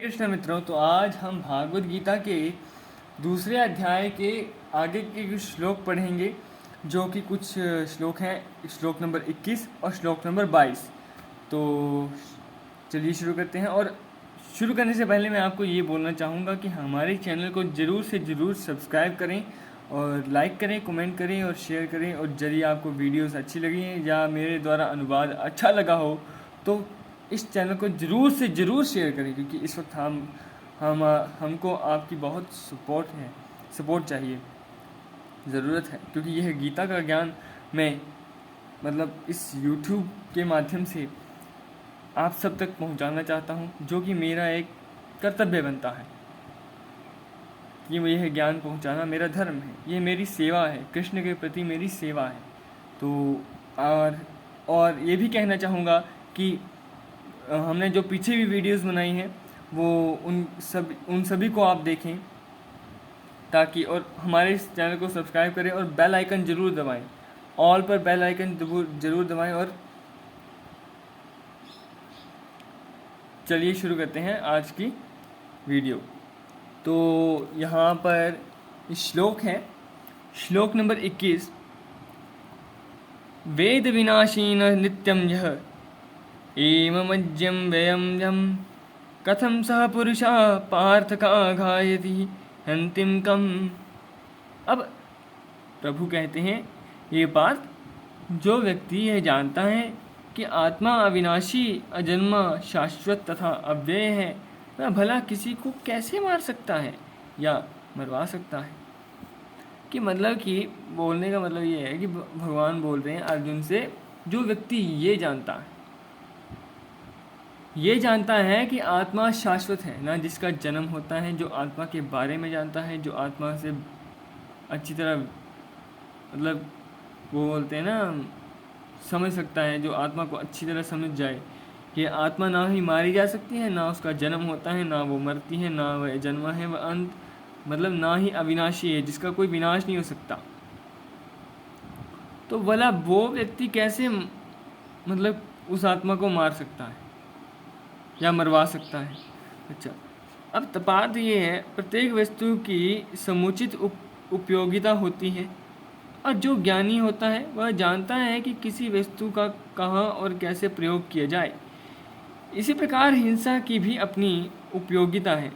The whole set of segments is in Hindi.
कृष्ण मित्रों, तो आज हम भागवत गीता के दूसरे अध्याय के आगे के कुछ श्लोक पढ़ेंगे, जो कि कुछ श्लोक हैं, श्लोक नंबर 21 और श्लोक नंबर 22। तो चलिए शुरू करते हैं। और शुरू करने से पहले मैं आपको ये बोलना चाहूँगा कि हमारे चैनल को ज़रूर से ज़रूर सब्सक्राइब करें और लाइक करें, कमेंट करें और शेयर करें। और यदि आपको वीडियोस अच्छी लगी हैं या मेरे द्वारा अनुवाद अच्छा लगा हो तो इस चैनल को ज़रूर से ज़रूर शेयर करें, क्योंकि इस वक्त हमको आपकी बहुत सपोर्ट चाहिए, ज़रूरत है। क्योंकि यह गीता का ज्ञान मैं इस YouTube के माध्यम से आप सब तक पहुंचाना चाहता हूं, जो कि मेरा एक कर्तव्य बनता है कि यह ज्ञान पहुंचाना मेरा धर्म है, ये मेरी सेवा है, कृष्ण के प्रति मेरी सेवा है। तो और ये भी कहना चाहूँगा कि हमने जो पीछे भी वीडियोस बनाई हैं वो उन सभी को आप देखें, ताकि और हमारे इस चैनल को सब्सक्राइब करें और बेल आइकन ज़रूर दबाएं, ऑल पर बेल आइकन ज़रूर दबाएं। और चलिए शुरू करते हैं आज की वीडियो। तो यहाँ पर श्लोक है, श्लोक नंबर 21। वेद विनाशीन नित्यम यह एममज्यं व्ययं यं कथं सह पुरुषः पार्थ का घायति हन्तिं कम्। अब प्रभु कहते हैं, ये पार्थ, जो व्यक्ति यह जानता है कि आत्मा अविनाशी, अजन्मा, शाश्वत तथा अव्यय है, वह भला किसी को कैसे मार सकता है या मरवा सकता है। कि बोलने का मतलब ये है कि भगवान बोल रहे हैं अर्जुन से, जो व्यक्ति ये जानता है कि आत्मा शाश्वत है, ना जिसका जन्म होता है, जो आत्मा के बारे में जानता है, जो आत्मा से अच्छी तरह वो बोलते हैं ना, समझ सकता है, जो आत्मा को अच्छी तरह समझ जाए कि आत्मा ना ही मारी जा सकती है, ना उसका जन्म होता है, ना वो मरती है, ना वह जन्म है, वह अंत ना ही अविनाशी है, जिसका कोई विनाश नहीं हो सकता। तो भला वो व्यक्ति कैसे उस आत्मा को मार सकता है या मरवा सकता है। अच्छा, अब तपार्थ ये है, प्रत्येक वस्तु की समुचित उपयोगिता होती है, और जो ज्ञानी होता है वह जानता है कि किसी वस्तु का कहाँ और कैसे प्रयोग किया जाए। इसी प्रकार हिंसा की भी अपनी उपयोगिता है,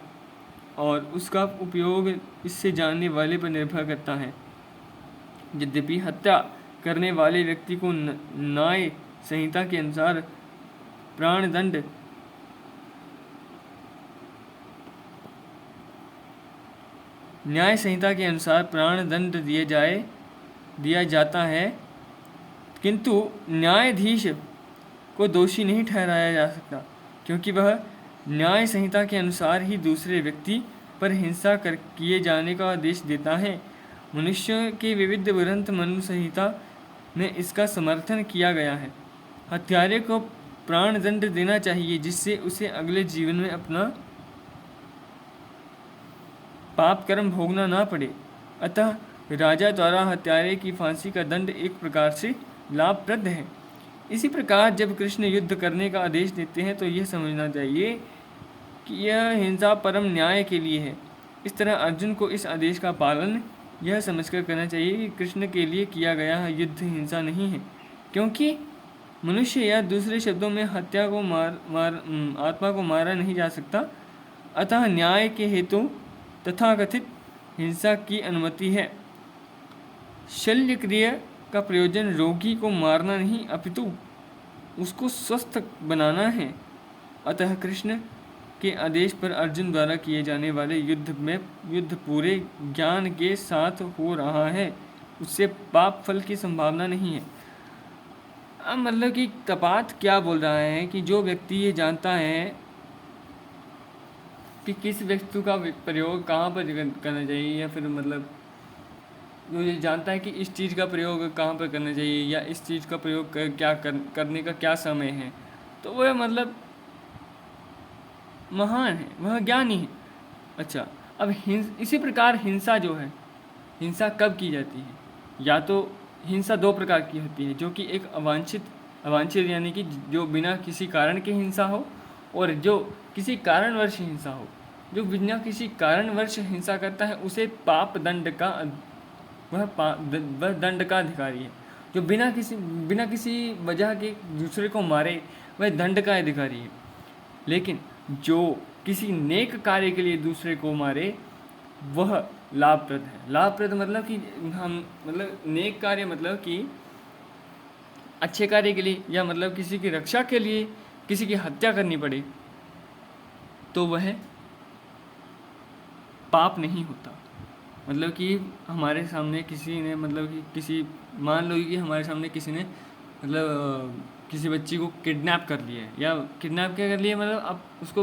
और उसका उपयोग इससे जानने वाले पर निर्भर करता है। यद्यपि हत्या करने वाले व्यक्ति को न्याय संहिता के अनुसार प्राण दंड दिया जाता है, किंतु न्यायाधीश को दोषी नहीं ठहराया जा सकता, क्योंकि वह न्याय संहिता के अनुसार ही दूसरे व्यक्ति पर हिंसा किए जाने का आदेश देता है। मनुष्य के विविध ग्रंथ मनु संहिता में इसका समर्थन किया गया है। हत्यारे को प्राण दंड देना चाहिए, जिससे उसे अगले जीवन में अपना पाप कर्म भोगना ना पड़े। अतः राजा द्वारा हत्यारे की फांसी का दंड एक प्रकार से लाभप्रद है। इसी प्रकार जब कृष्ण युद्ध करने का आदेश देते हैं तो यह समझना चाहिए कि यह हिंसा परम न्याय के लिए है। इस तरह अर्जुन को इस आदेश का पालन यह समझकर करना चाहिए कि कृष्ण के लिए किया गया युद्ध हिंसा नहीं है, क्योंकि मनुष्य या दूसरे शब्दों में हत्या को आत्मा को मारा नहीं जा सकता। अतः न्याय के हेतु तथाकथित हिंसा की अनुमति है। शल्य क्रिया का प्रयोजन रोगी को मारना नहीं, अपितु उसको स्वस्थ बनाना है। अतः कृष्ण के आदेश पर अर्जुन द्वारा किए जाने वाले युद्ध पूरे ज्ञान के साथ हो रहा है, उससे पाप फल की संभावना नहीं है। अब कि तपात क्या बोल रहा है कि जो व्यक्ति ये जानता है कि किस वस्तु का प्रयोग कहाँ पर करना चाहिए, या फिर जो ये जानता है कि इस चीज़ का प्रयोग कहाँ पर करना चाहिए, या इस चीज़ का प्रयोग करने का क्या समय है, तो वह महान है, वह ज्ञानी है। अच्छा, अब इसी प्रकार हिंसा जो है, हिंसा कब की जाती है? या तो हिंसा दो प्रकार की होती है, जो कि एक अवांछित यानी कि जो बिना किसी कारण के हिंसा हो, और जो किसी कारणवश हिंसा हो, जो बिना किसी कारणवश हिंसा करता है उसे पाप दंड का वह दंड का अधिकारी है। जो बिना किसी वजह के दूसरे को मारे वह दंड का अधिकारी है। लेकिन जो किसी नेक कार्य के लिए दूसरे को मारे वह लाभप्रद है। लाभप्रद मतलब कि हम मतलब नेक कार्य मतलब कि अच्छे कार्य के लिए, या मतलब किसी की रक्षा के लिए किसी की हत्या करनी पड़े तो वह पाप नहीं होता। मतलब कि हमारे सामने किसी ने मतलब कि किसी मान लो कि हमारे सामने किसी ने मतलब किसी बच्ची को किडनैप कर लिया है, या किडनैप क्या कर लिया मतलब अब उसको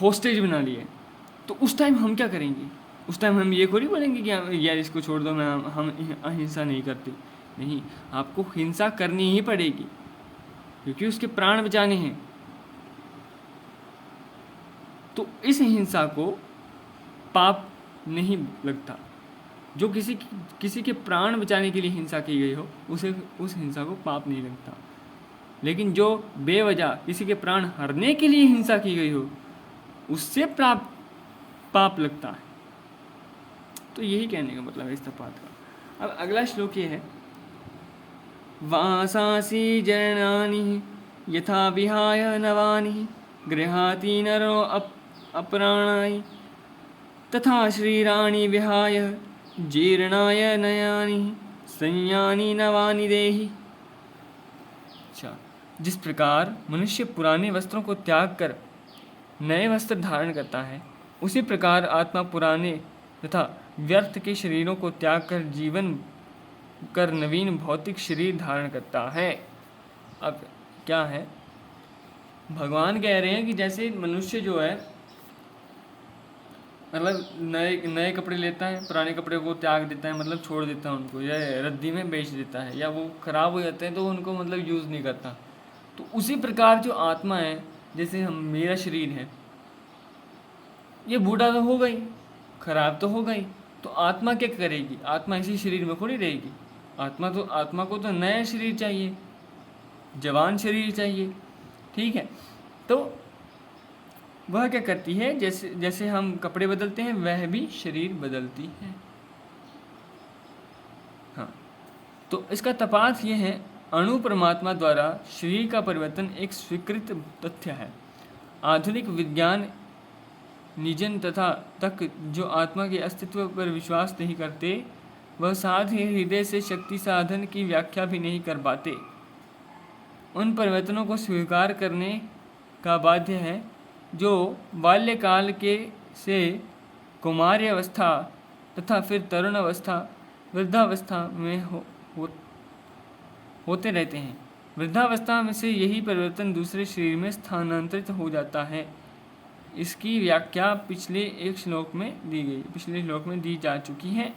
होस्टेज बना लिया है, तो उस टाइम हम क्या करेंगे? उस टाइम हम ये थोड़ी बोलेंगे कि यार इसको छोड़ दो, हम अहिंसा नहीं करते। नहीं, आपको हिंसा करनी ही पड़ेगी क्योंकि उसके प्राण बचाने हैं। तो इस हिंसा को पाप नहीं लगता। जो किसी के प्राण बचाने के लिए हिंसा की गई हो उसे उस हिंसा को पाप नहीं लगता। लेकिन जो बेवजह किसी के प्राण हरने के लिए हिंसा की गई हो उससे पाप लगता है। तो यही कहने का मतलब है इस तपात का। अब अगला श्लोक ये है, वासांसि जरणानि यथा विहाय नवानि गृहाति नरो अपराणानि तथा शरीराणि विहाय जीर्णाय नयानि संयानि नवानि देहि। अच्छा, जिस प्रकार मनुष्य पुराने वस्त्रों को त्याग कर नए वस्त्र धारण करता है, उसी प्रकार आत्मा पुराने तथा व्यर्थ के शरीरों को त्याग कर जीवन कर नवीन भौतिक शरीर धारण करता है। अब क्या है, भगवान कह रहे हैं कि जैसे मनुष्य जो है मतलब नए कपड़े लेता है, पुराने कपड़े को त्याग देता है, मतलब छोड़ देता है उनको, या रद्दी में बेच देता है, या वो खराब हो जाते हैं तो उनको मतलब यूज़ नहीं करता। तो उसी प्रकार जो आत्मा है, जैसे मेरा शरीर है, ये बूढ़ा तो हो गई, खराब तो हो गई, तो आत्मा क्या करेगी? आत्मा इसी शरीर में थोड़ी रहेगी। आत्मा को तो नया शरीर चाहिए, जवान शरीर चाहिए। ठीक है, तो वह क्या करती है, जैसे हम कपड़े बदलते हैं वह भी शरीर बदलती है। हाँ, तो इसका तपात यह है, अणु परमात्मा द्वारा शरीर का परिवर्तन एक स्वीकृत तथ्य है। आधुनिक विज्ञान निजन तथा तक जो आत्मा के अस्तित्व पर विश्वास नहीं करते, वह साथ ही हृदय से शक्ति साधन की व्याख्या भी नहीं कर पाते। उन परिवर्तनों को स्वीकार करने का बाध्य है जो बाल्यकाल के से कुमारी अवस्था तथा फिर तरुण अवस्था वृद्धावस्था में होते रहते हैं। वृद्धावस्था में से यही परिवर्तन दूसरे शरीर में स्थानांतरित हो जाता है। इसकी व्याख्या पिछले श्लोक में दी जा चुकी है।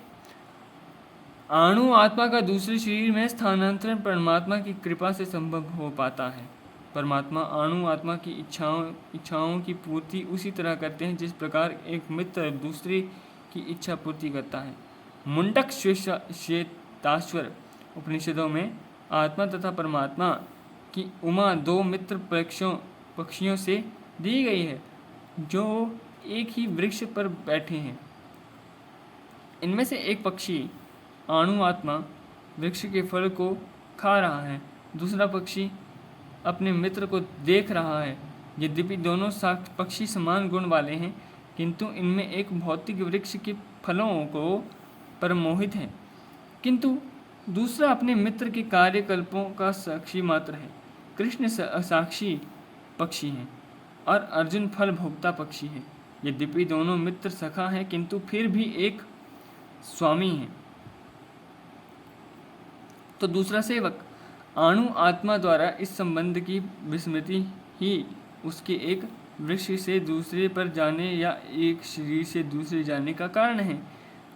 अणु आत्मा का दूसरे शरीर में स्थानांतरण परमात्मा की कृपा से संभव हो पाता है। परमात्मा अणु आत्मा की इच्छाओं की पूर्ति उसी तरह करते हैं जिस प्रकार एक मित्र दूसरे की इच्छा पूर्ति करता है। मुंडक श्वेताश्वर उपनिषदों में आत्मा तथा परमात्मा की उमा दो मित्र पक्षियों से दी गई है जो एक ही वृक्ष पर बैठे हैं। इनमें से एक पक्षी अणु आत्मा वृक्ष के फल को खा रहा है, दूसरा पक्षी अपने मित्र को देख रहा है। यद्यपि दोनों पक्षी समान गुण वाले हैं, किंतु इनमें एक भौतिक वृक्ष के फलों को पर मोहित है, किंतु दूसरा अपने मित्र के कार्यकल्पों का साक्षी मात्र है। कृष्ण साक्षी पक्षी हैं और अर्जुन फल भोक्ता पक्षी है। यद्यपि दोनों मित्र सखा हैं, किंतु फिर भी एक स्वामी है तो दूसरा सेवक। अणु आत्मा द्वारा इस संबंध की विस्मृति ही उसके एक वृक्ष से दूसरे पर जाने या एक शरीर से दूसरे जाने का कारण है।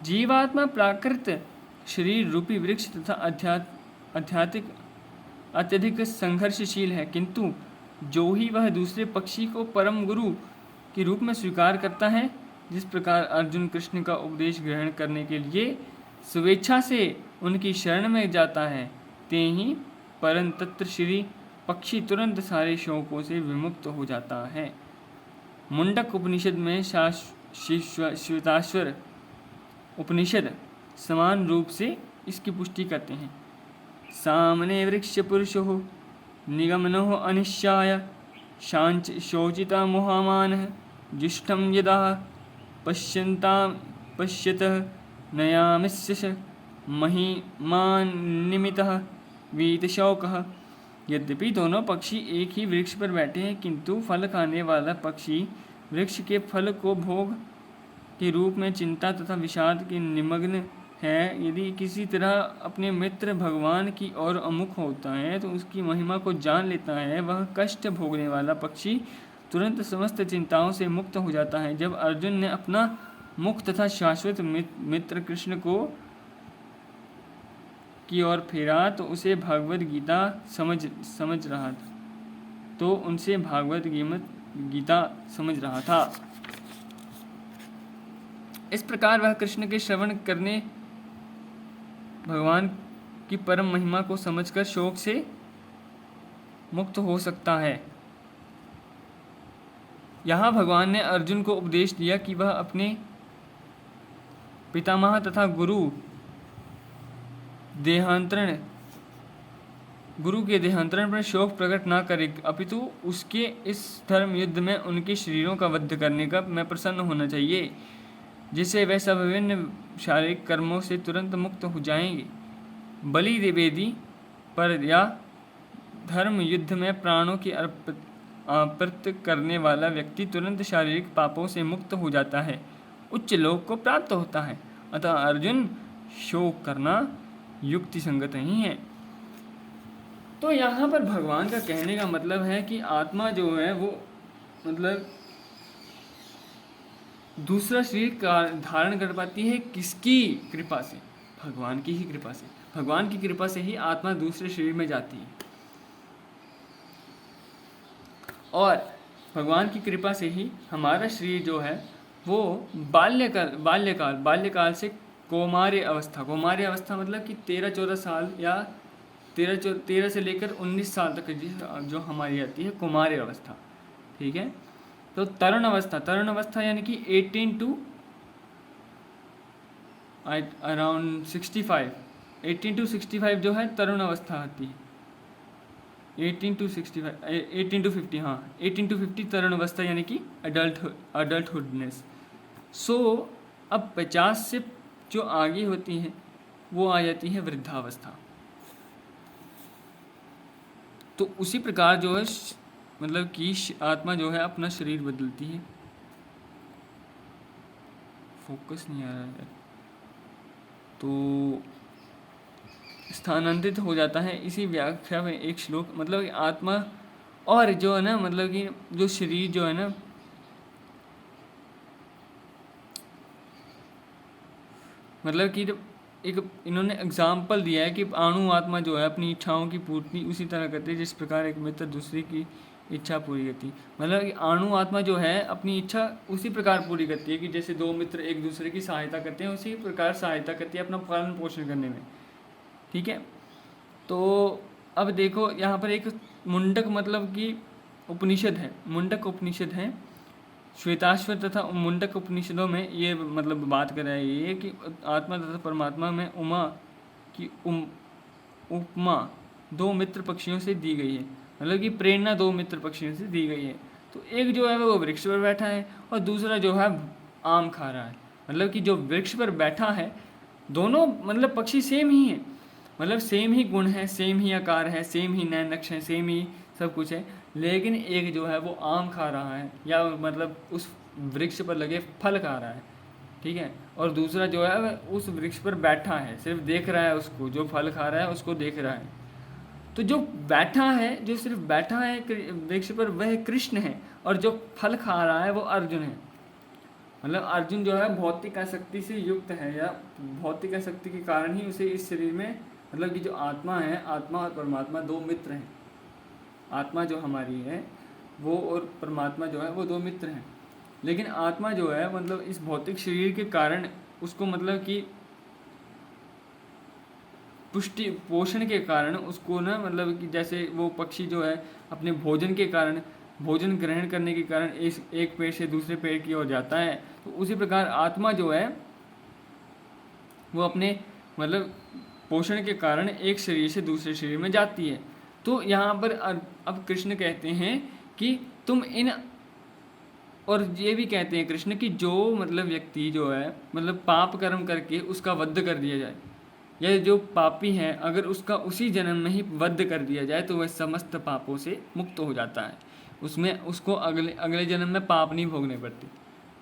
जीवात्मा प्राकृत शरीर रूपी वृक्ष तथा आध्यात्मिक अत्यधिक संघर्षशील है, किंतु जो ही वह दूसरे पक्षी को परम गुरु के रूप में स्वीकार करता है, जिस प्रकार अर्जुन कृष्ण का उपदेश ग्रहण करने के लिए स्वेच्छा से उनकी शरण में जाता है, ते ही परम तत्व श्री पक्षी तुरंत सारे शोकों से विमुक्त हो जाता है। मुंडक उपनिषद में श्वेताश्वर उपनिषद समान रूप से इसकी पुष्टि करते हैं। सामने वृक्ष पुरुषो निगमनो अनिश्चाय शांच शोचिता मोहमान जुष्टम यदा पश्यतः नयामिस्य महिमान्निमितः वीतशौकः। यद्यपि दोनों पक्षी एक ही वृक्ष पर बैठे हैं, किंतु फल खाने वाला पक्षी वृक्ष के फल को भोग के रूप में चिंता तथा विषाद के निमग्न है। यदि किसी तरह अपने मित्र भगवान की ओर उन्मुख होता है तो उसकी महिमा को जान लेता है। वह कष्ट भोगने वाला पक्षी तुरंत समस्त चिंताओं से मुक्त हो जाता है। जब अर्जुन ने अपना मुख तथा शाश्वत मित्र कृष्ण को की ओर फेरा तो उसे भागवत गीता समझ रहा था, तो उनसे भागवत गीता समझ रहा था। इस प्रकार वह कृष्ण के श्रवण करने भगवान की परम महिमा को समझकर शोक से मुक्त हो सकता है। यहाँ भगवान ने अर्जुन को उपदेश दिया कि वह अपने पितामह तथा गुरु के देहांतरण पर शोक प्रकट न करे, अपितु उसके इस धर्म युद्ध में उनके शरीरों का वध करने का मैं प्रसन्न होना चाहिए, जिससे वे सब विभिन्न शारीरिक कर्मों से तुरंत मुक्त हो जाएंगे। बलि देवेदी पर या धर्म युद्ध में प्राणों की अर्पित करने वाला व्यक्ति तुरंत शारीरिक पापों से मुक्त हो जाता है, उच्च लोक को प्राप्त होता है। अतः अर्जुन शोक करना युक्ति संगत नहीं है। तो यहाँ पर भगवान का कहने का मतलब है कि आत्मा जो है वो मतलब दूसरा शरीर का धारण कर पाती है किसकी कृपा से? भगवान की ही कृपा से। भगवान की कृपा से ही आत्मा दूसरे शरीर में जाती है, और भगवान की कृपा से ही हमारा शरीर जो है वो बाल्यकाल से कौमार्य अवस्था मतलब कि 13-14 साल या 13 से लेकर 19 साल तक जो हमारी आती है कौमार्य अवस्था, ठीक है। तो तरुण अवस्था यानी कि 18 to अराउंड 65, 18 to 65 जो है तरुण अवस्था आती है। 18 to 50, हाँ 18 to 50 तरुण अवस्था यानी कि अडल्टहुडनेस। सो अब 50 से जो आगे होती है वो आ जाती है वृद्धावस्था। तो उसी प्रकार जो है मतलब कि आत्मा जो है अपना शरीर बदलती है। फोकस नहीं आ रहा है, तो स्थानांतरित हो जाता है। इसी व्याख्या में एक श्लोक मतलब आत्मा और जो है ना मतलब कि जो शरीर जो है ना मतलब कि एक इन्होंने एग्जाम्पल दिया है कि अणु आत्मा जो है अपनी इच्छाओं की पूर्ति उसी तरह करती है जिस प्रकार एक मित्र दूसरे की इच्छा पूरी करती है। मतलब कि अणु आत्मा जो है अपनी इच्छा उसी प्रकार पूरी करती है कि जैसे दो मित्र एक दूसरे की सहायता करते हैं, उसी प्रकार सहायता करती है अपना पालन पोषण करने में, ठीक है। तो अब देखो यहाँ पर एक मुंडक मतलब कि उपनिषद है, मुंडक उपनिषद है। श्वेताश्वर तथा मुंडक उपनिषदों में ये मतलब बात कर रहा है ये कि आत्मा तथा परमात्मा में उमा की उपमा दो मित्र पक्षियों से दी गई है, मतलब कि प्रेरणा दो मित्र पक्षियों से दी गई है। तो एक जो है वो वृक्ष पर बैठा है और दूसरा जो है आम खा रहा है। मतलब कि जो वृक्ष पर बैठा है दोनों मतलब पक्षी सेम ही है, मतलब सेम ही गुण है, सेम ही आकार है, सेम ही नैन नक्श है, सेम ही सब कुछ है, लेकिन एक जो है वो आम खा रहा है या मतलब उस वृक्ष पर लगे फल खा रहा है, ठीक है, और दूसरा जो है उस वृक्ष पर बैठा है, सिर्फ देख रहा है उसको, जो फल खा रहा है उसको देख रहा है। तो जो बैठा है, जो सिर्फ बैठा है वृक्ष पर, वह कृष्ण है, और जो फल खा रहा है वो अर्जुन है। मतलब अर्जुन जो है भौतिक आसक्ति से युक्त है, या भौतिक आसक्ति के कारण ही उसे इस शरीर में मतलब कि जो आत्मा है, आत्मा और परमात्मा दो मित्र हैं। आत्मा जो हमारी है वो और परमात्मा जो है वो दो मित्र हैं, लेकिन आत्मा जो है मतलब इस भौतिक शरीर के कारण उसको मतलब कि पुष्टि पोषण के कारण उसको ना, मतलब कि जैसे वो पक्षी जो है अपने भोजन के कारण, भोजन ग्रहण करने के कारण इस एक पेड़ से दूसरे पेड़ की ओर जाता है, तो उसी प्रकार आत्मा जो है वो अपने मतलब पोषण के कारण एक शरीर से दूसरे शरीर में जाती है। तो यहाँ पर अब कृष्ण कहते हैं कि तुम इन, और ये भी कहते हैं कृष्ण कि जो मतलब व्यक्ति जो है मतलब पाप कर्म करके उसका वध कर दिया जाए, या जो पापी है अगर उसका उसी जन्म में ही वध कर दिया जाए तो वह समस्त पापों से मुक्त हो जाता है, उसमें उसको अगले अगले जन्म में पाप नहीं भोगने पड़ते।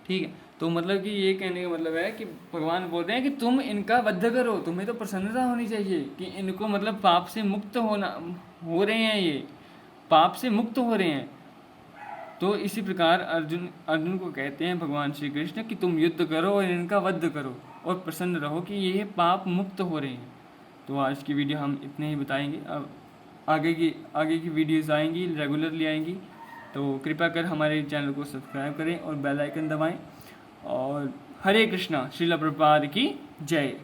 ठीक है, तो मतलब कि ये कहने का मतलब है कि भगवान बोल रहे हैं कि तुम इनका वध करो, तुम्हें तो प्रसन्नता होनी चाहिए कि इनको मतलब पाप से मुक्त होना हो रहे हैं, ये पाप से मुक्त हो रहे हैं। तो इसी प्रकार अर्जुन को कहते हैं भगवान श्री कृष्ण कि तुम युद्ध करो और इनका वध करो और प्रसन्न रहो कि ये पाप मुक्त हो रहे हैं। तो आज की वीडियो हम इतने ही बताएंगे। अब आगे की वीडियोस आएंगी, रेगुलरली आएंगी, तो कृपया कर हमारे चैनल को सब्सक्राइब करें और बेल आइकन दबाएं। और हरे कृष्णा, श्रील प्रभुपाद की जय।